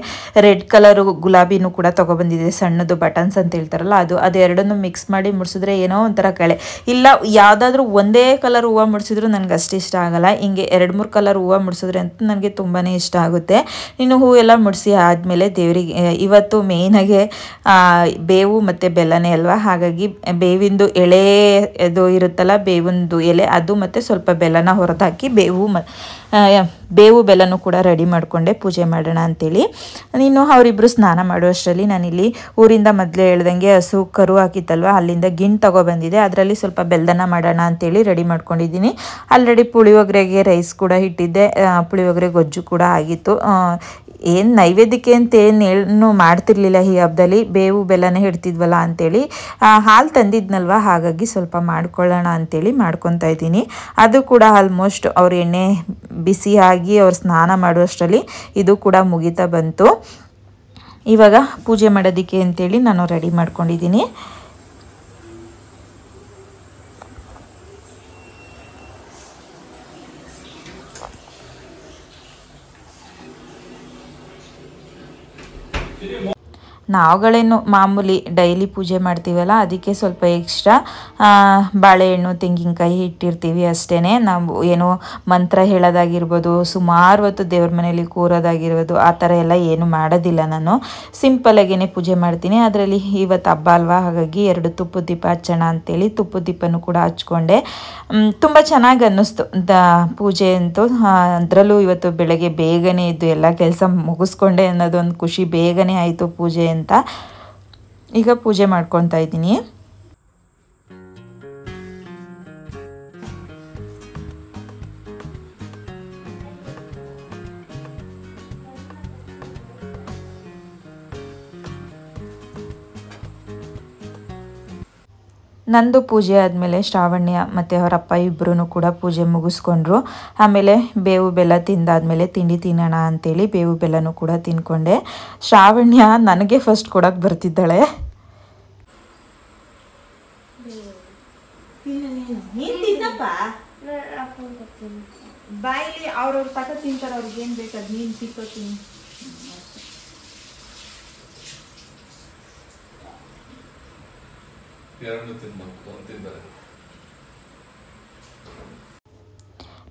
ರೆಡ್ ಕಲರು ಗುಲಾಬಿನೂ ಕೂಡ ತೊಗೊಬಂದಿದ್ದೆ, ಸಣ್ಣದು ಬಟನ್ಸ್ ಅಂತ ಹೇಳ್ತಾರಲ್ಲ, ಅದು ಎರಡನ್ನು ಮಿಕ್ಸ್ ಮಾಡಿ ಮುಡಿಸಿದ್ರೆ ಏನೋ ಒಂಥರ ಕಳೆ. ಇಲ್ಲ, ಯಾವುದಾದ್ರೂ ಒಂದೇ ಕಲರ್ ಹೂವು ಮುಡಿಸಿದ್ರು ನನಗೆ ಅಷ್ಟು ಇಷ್ಟ ಆಗಲ್ಲ. ಹಿಂಗೆ 2-3 ಕಲರ್ ಹೂವು ಮುಡಿಸಿದ್ರೆ ಅಂತ ನನಗೆ ತುಂಬಾ ಇಷ್ಟ ಆಗುತ್ತೆ. ಇನ್ನು ಹೂವೆಲ್ಲ ಮುಡಿಸಿ ಆದಮೇಲೆ ದೇವರಿಗೆ ಇವತ್ತು ಮೇಯ್ನಾಗೆ ಬೇವು ಮತ್ತು ಬೆಲ್ಲನೇ ಅಲ್ವಾ. ಹಾಗಾಗಿ ಬೇವಿಂದು ಎಳೆ ಇದು ಇರುತ್ತಲ್ಲ, ಬೇವಿಂದು ಎಲೆ ಅದು ಮತ್ತು ಸ್ವಲ್ಪ ಬೆಲ್ಲನ ಹೊರದಾಕಿ ಬೇವು ಬೆಲ್ಲನೂ ಕೂಡ ರೆಡಿ ಮಾಡಿಕೊಂಡೆ ಪೂಜೆ ಮಾಡೋಣ ಅಂತೇಳಿ. ನೀನು ಅವರಿಬ್ಬರು ಸ್ನಾನ ಮಾಡುವಷ್ಟರಲ್ಲಿ ನಾನಿಲ್ಲಿ ಊರಿಂದ ಮೊದಲೇ ಹೇಳ್ದಂಗೆ ಹಸು ಕರು ಹಾಕಿತ್ತಲ್ವ, ಅಲ್ಲಿಂದ ಗಿಣ್ಣು ತೊಗೊಬಂದಿದೆ. ಅದರಲ್ಲಿ ಸ್ವಲ್ಪ ಬೆಲ್ಲನ ಮಾಡೋಣ ಅಂತೇಳಿ ರೆಡಿ ಮಾಡ್ಕೊಂಡಿದ್ದೀನಿ. ಆಲ್ರೆಡಿ ಪುಳಿಯೋಗರೆಗೆ ರೈಸ್ ಕೂಡ ಇಟ್ಟಿದ್ದೆ, ಪುಳಿಯೋಗರೆ ಗೊಜ್ಜು ಕೂಡ ಆಗಿತ್ತು. ಏನು ನೈವೇದ್ಯಕ್ಕೆ ಅಂತ ಏನು ಮಾಡ್ತಿರ್ಲಿಲ್ಲ ಈ ಹಬ್ಬದಲ್ಲಿ, ಬೇವು ಬೆಲ್ಲನೇ ಇಡ್ತಿದ್ವಲ್ಲ ಅಂತೇಳಿ. ಹಾಲು ತಂದಿದ್ನಲ್ವ, ಹಾಗಾಗಿ ಸ್ವಲ್ಪ ಮಾಡ್ಕೊಳ್ಳೋಣ ಅಂತೇಳಿ ಮಾಡ್ಕೊತಾ ಇದ್ದೀನಿ. ಅದು ಕೂಡ ಆಲ್ಮೋಸ್ಟ್ ಅವ್ರ ಎಣ್ಣೆ ಬಿಸಿ ಆಗಿ ಅವ್ರು ಸ್ನಾನ ಮಾಡುವಷ್ಟರಲ್ಲಿ ಇದು ಕೂಡ ಮುಗಿತಾ ಬಂತು. ಇವಾಗ ಪೂಜೆ ಮಾಡೋದಕ್ಕೆ ಅಂತೇಳಿ ನಾನು ರೆಡಿ ಮಾಡ್ಕೊಂಡಿದ್ದೀನಿ. ನಾವುಗಳೇನು ಮಾಮೂಲಿ ಡೈಲಿ ಪೂಜೆ ಮಾಡ್ತೀವಲ್ಲ, ಅದಕ್ಕೆ ಸ್ವಲ್ಪ ಎಕ್ಸ್ಟ್ರಾ ಬಾಳೆಹಣ್ಣು ತೆಂಗಿನಕಾಯಿ ಇಟ್ಟಿರ್ತೀವಿ ಅಷ್ಟೇ. ನಾವು ಏನೋ ಮಂತ್ರ ಹೇಳೋದಾಗಿರ್ಬೋದು, ಸುಮಾರು ಹೊತ್ತು ದೇವ್ರ ಮನೆಯಲ್ಲಿ ಕೂರೋದಾಗಿರ್ಬೋದು, ಆ ಥರ ಎಲ್ಲ ಏನು ಮಾಡೋದಿಲ್ಲ. ನಾನು ಸಿಂಪಲಾಗೇ ಪೂಜೆ ಮಾಡ್ತೀನಿ. ಅದರಲ್ಲಿ ಇವತ್ತು ಹಬ್ಬ ಅಲ್ವಾ, ಹಾಗಾಗಿ 2 ತುಪ್ಪದ ದೀಪ ಹಚ್ಚೋಣ ಅಂತೇಳಿ ತುಪ್ಪದ ದೀಪನೂ ಕೂಡ ಹಚ್ಕೊಂಡೆ. ತುಂಬ ಚೆನ್ನಾಗಿ ಅನ್ನಿಸ್ತು ಪೂಜೆ ಅಂತೂ. ಅದರಲ್ಲೂ ಇವತ್ತು ಬೆಳಗ್ಗೆ ಬೇಗನೆ ಇದ್ದು ಎಲ್ಲ ಕೆಲಸ ಮುಗಿಸ್ಕೊಂಡೆ ಅನ್ನೋದೊಂದು ಖುಷಿ. ಬೇಗನೆ ಆಯಿತು ಪೂಜೆ ಅಂತ. ಈಗ ಪೂಜೆ ಮಾಡ್ಕೊತಾ ಇದ್ದೀನಿ. ನಂದು ಪೂಜೆ ಆದಮೇಲೆ ಶ್ರಾವಣ್ಯ ಮತ್ತು ಅವರಪ್ಪ ಇಬ್ಬರೂ ಕೂಡ ಪೂಜೆ ಮುಗಿಸ್ಕೊಂಡ್ರು. ಆಮೇಲೆ ಬೇವು ಬೆಲ್ಲ ತಿಂದಾದ್ಮೇಲೆ ತಿಂಡಿ ತಿನ್ನೋಣ ಅಂತೇಳಿ ಬೇವು ಬೆಲ್ಲನೂ ಕೂಡ ತಿನ್ಕೊಂಡೆ. ಶ್ರಾವಣ್ಯ ನನಗೆ ಫಸ್ಟ್ ಕೊಡೋಕೆ ಬರ್ತಿದ್ದಾಳೆ. ಬಾಯಿಲಿ ಅವ್ರವ್ರು ತಕ ತಿಂತಾರೆ, ಅವ್ರಿಗೆ ಏನು ಬೇಕಾದ ನೀನು ತಿಕ್ಕೋತೀನಿ.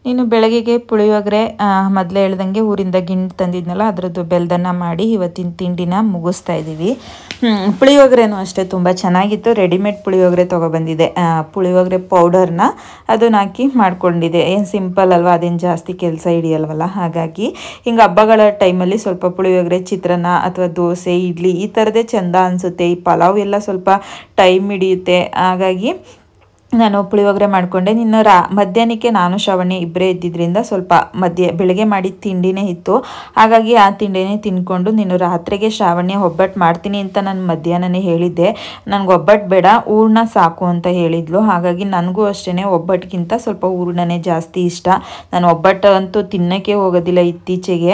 ನೀನು ಬೆಳಗ್ಗೆಗೆ ಪುಳಿಯೋಗರೆ ಮೊದಲೇ ಹೇಳ್ದಂಗೆ ಊರಿಂದ ಗಿಣ್ಣು ತಂದಿದ್ನಲ್ಲ, ಅದರದ್ದು ಬೆಲ್ದನ್ನ ಮಾಡಿ ಇವತ್ತಿನ ತಿಂಡಿನ ಮುಗಿಸ್ತಾ ಇದ್ದೀವಿ. ಪುಳಿಯೋಗರೆನೂ ಅಷ್ಟೇ ತುಂಬ ಚೆನ್ನಾಗಿತ್ತು. ರೆಡಿಮೇಡ್ ಪುಳಿಯೋಗರೆ ತೊಗೊಬಂದಿದೆ. ಪುಳಿಯೋಗರೆ ಪೌಡರ್ನ ಅದನ್ನ ಹಾಕಿ ಮಾಡ್ಕೊಂಡಿದ್ದೆ. ಏನು ಸಿಂಪಲ್ ಅಲ್ವಾ, ಅದೇನು ಜಾಸ್ತಿ ಕೆಲಸ ಹಿಡಿಯಲ್ವಲ್ಲ. ಹಾಗಾಗಿ ಹಿಂಗೆ ಹಬ್ಬಗಳ ಟೈಮಲ್ಲಿ ಸ್ವಲ್ಪ ಪುಳಿಯೋಗರೆ, ಚಿತ್ರಾನ್ನ ಅಥವಾ ದೋಸೆ, ಇಡ್ಲಿ ಈ ಥರದೇ ಚೆಂದ ಅನಿಸುತ್ತೆ. ಈ ಪಲಾವ್ ಎಲ್ಲ ಸ್ವಲ್ಪ ಟೈಮ್ ಹಿಡಿಯುತ್ತೆ. ಹಾಗಾಗಿ ನಾನು ಪುಳಿಯೋಗರೆ ಮಾಡಿಕೊಂಡೆ. ನಿನ್ನ ಮಧ್ಯಾಹ್ನಕ್ಕೆ ನಾನು ಶ್ರಾವಣಿ ಇಬ್ಬರೇ ಇದ್ದಿದ್ದರಿಂದ ಸ್ವಲ್ಪ ಬೆಳಗ್ಗೆ ಮಾಡಿದ ತಿಂಡಿನೇ ಇತ್ತು. ಹಾಗಾಗಿ ಆ ತಿಂಡಿನೇ ತಿನ್ಕೊಂಡು ನೀನು ರಾತ್ರಿಗೆ ಶ್ರಾವಣ್ಯ ಒಬ್ಬಟ್ಟು ಮಾಡ್ತೀನಿ ಅಂತ ನಾನು ಮಧ್ಯಾಹ್ನನೇ ಹೇಳಿದ್ದೆ. ನನಗೆ ಒಬ್ಬಟ್ಟು ಬೇಡ, ಹೂರ್ಣ ಸಾಕು ಅಂತ ಹೇಳಿದ್ಲು. ಹಾಗಾಗಿ ನನಗೂ ಅಷ್ಟೇ ಒಬ್ಬಟ್ಟಿಗಿಂತ ಸ್ವಲ್ಪ ಹೂರ್ಣನೇ ಜಾಸ್ತಿ ಇಷ್ಟ. ನಾನು ಒಬ್ಬಟ್ಟು ಅಂತೂ ತಿನ್ನೋಕ್ಕೆ ಹೋಗೋದಿಲ್ಲ ಇತ್ತೀಚೆಗೆ.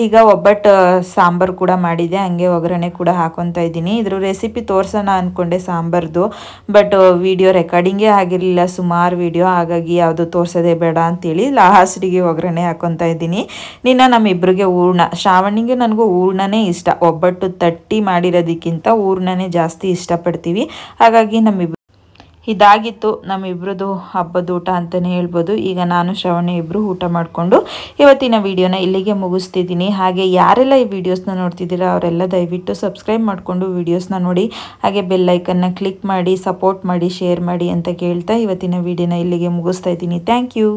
ಈಗ ಒಬ್ಬಟ್ಟು ಸಾಂಬಾರು ಕೂಡ ಮಾಡಿದೆ, ಹಂಗೆ ಒಗ್ಗರಣೆ ಕೂಡ ಹಾಕೊತಾ ಇದ್ದೀನಿ. ಇದ್ರ ರೆಸಿಪಿ ತೋರಿಸೋಣ ಅಂದ್ಕೊಂಡೆ ಸಾಂಬಾರ್ದು, ಬಟ್ ವಿಡಿಯೋ ರೆಕಾರ್ಡಿಂಗೇ ಆಗಿರಲಿಲ್ಲ, ಸುಮಾರು ವಿಡಿಯೋ. ಹಾಗಾಗಿ ಯಾವುದು ತೋರಿಸೋದೇ ಬೇಡ ಅಂತೇಳಿ ಲಾಸ್ಟಿಗೆ ಒಗ್ಗರಣೆ ಹಾಕೊತಾ ಇದ್ದೀನಿ. ನಮ್ಮಿಬ್ಬರಿಗೆ ಹೂರ್ಣ, ಶ್ರಾವಣಿಗೆ ನನಗೂ ಹೂರ್ಣನೇ ಇಷ್ಟ. ಒಬ್ಬಟ್ಟು ತಟ್ಟಿ ಮಾಡಿರೋದಕ್ಕಿಂತ ಹೂರ್ಣನೇ ಜಾಸ್ತಿ ಇಷ್ಟಪಡ್ತೀವಿ. ಹಾಗಾಗಿ ಇದಾಗಿತ್ತು ನಮ್ಮಿಬ್ರದ್ದು ಹಬ್ಬದ ಊಟ ಅಂತಲೇ ಹೇಳ್ಬೋದು. ಈಗ ನಾನು ಶ್ರಾವಣ್ಯ ಇಬ್ಬರು ಊಟ ಮಾಡಿಕೊಂಡು ಇವತ್ತಿನ ವಿಡಿಯೋನ ಇಲ್ಲಿಗೆ ಮುಗಿಸ್ತಿದ್ದೀನಿ. ಹಾಗೆ ಯಾರೆಲ್ಲ ಈ ವಿಡಿಯೋಸ್ನ ನೋಡ್ತಿದ್ದೀರಾ ಅವರೆಲ್ಲ ದಯವಿಟ್ಟು ಸಬ್ಸ್ಕ್ರೈಬ್ ಮಾಡಿಕೊಂಡು ವಿಡಿಯೋಸ್ನ ನೋಡಿ, ಹಾಗೆ ಬೆಲ್ ಐಕನ್ನ ಕ್ಲಿಕ್ ಮಾಡಿ, ಸಪೋರ್ಟ್ ಮಾಡಿ, ಶೇರ್ ಮಾಡಿ ಅಂತ ಕೇಳ್ತಾ ಇವತ್ತಿನ ವಿಡಿಯೋನ ಇಲ್ಲಿಗೆ ಮುಗಿಸ್ತಾ ಇದ್ದೀನಿ. Thank you.